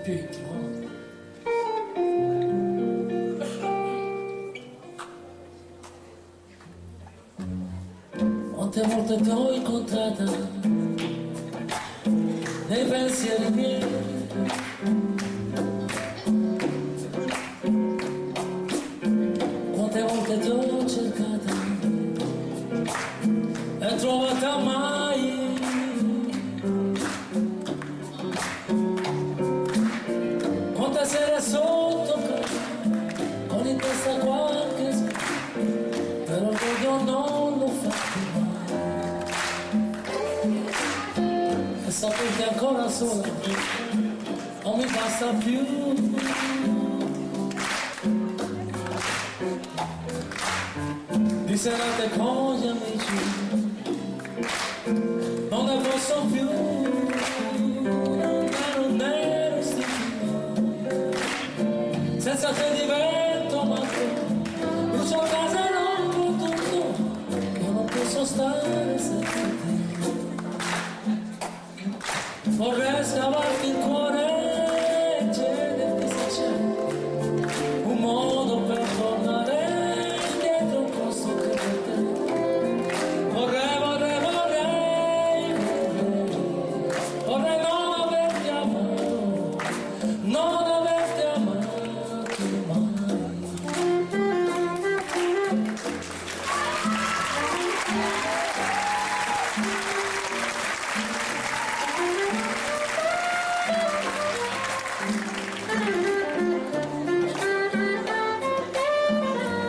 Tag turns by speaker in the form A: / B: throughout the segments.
A: Più intimo. Quante volte ti ho incontrata nei pensieri miei, quante volte ti ho cercata e trovata mai. Quante sere sotto con in testa qualche però io non l'ho fatto mai. E saperti ancora sola non mi basta più. Di serate con gli amici non ne posso più. Non ero senza te divento matto, brucio casa e non con tutto, io non posso stare senza te. Vorrei scavarti il cuore e chiederti se c'è un modo per tornare indietro un posto che per te. Vorrei non averti amato, non averti amato.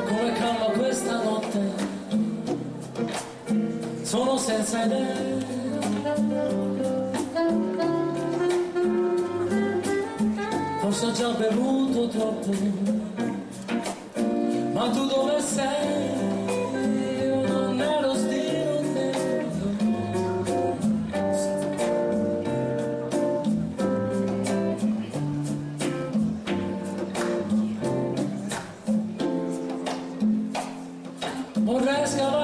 A: Come calma questa notte, sono senza idee. Forse ho già bevuto troppo, ma tu dove sei? Io non ero stilotto. Vorrei scavare